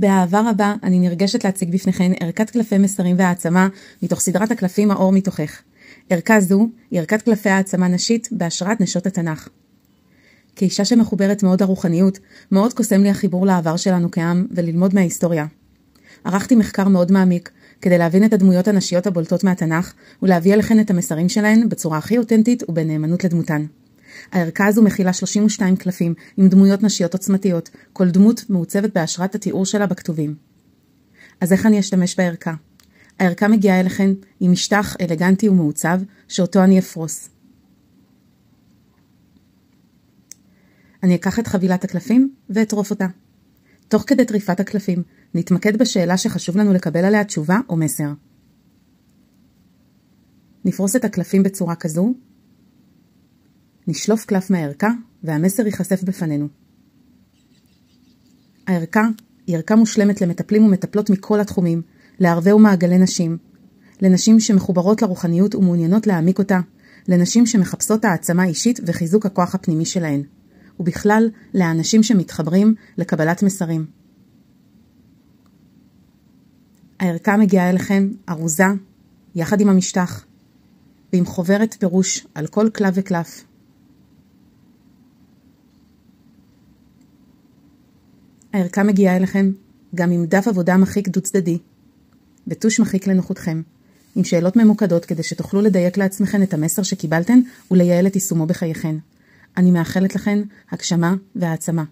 באהבה רבה אני נרגשת להציג בפניכן ערכת קלפי מסרים והעצמה מתוך סדרת הקלפים האור מתוכך. ערכה זו היא ערכת קלפי העצמה נשית בהשראת נשות התנ"ך. כאישה שמחוברת מאוד הרוחניות, מאוד קוסם לי החיבור לעבר שלנו כעם וללמוד מההיסטוריה. ערכתי מחקר מאוד מעמיק כדי להבין את הדמויות הנשיות הבולטות מהתנ"ך ולהביא אליכן את המסרים שלהן בצורה הכי אותנטית ובנאמנות לדמותן. הערכה הזו מכילה 32 קלפים עם דמויות נשיות עוצמתיות, כל דמות מעוצבת בהשראת התיאור שלה בכתובים. אז איך אני אשתמש בערכה? הערכה מגיעה אליכן עם משטח אלגנטי ומעוצב שאותו אני אפרוס. אני אקח את חבילת הקלפים ואטרוף אותה. תוך כדי טריפת הקלפים נתמקד בשאלה שחשוב לנו לקבל עליה תשובה או מסר. נפרוס את הקלפים בצורה כזו, נשלוף קלף מהערכה והמסר ייחשף בפנינו. הערכה היא ערכה מושלמת למטפלים ומטפלות מכל התחומים, לערבי ומעגלי נשים, לנשים שמחוברות לרוחניות ומעוניינות להעמיק אותה, לנשים שמחפשות העצמה אישית וחיזוק הכוח הפנימי שלהן, ובכלל לאנשים שמתחברים לקבלת מסרים. הערכה מגיעה אליכם ארוזה, יחד עם המשטח, ועם חוברת פירוש על כל קלף וקלף. הערכה מגיעה אליכם גם עם דף עבודה מחיק דו צדדי, וטוש מחיק לנוחותכם, עם שאלות ממוקדות כדי שתוכלו לדייק לעצמכם את המסר שקיבלתן ולייעל את יישומו בחייכן. אני מאחלת לכן הגשמה והעצמה.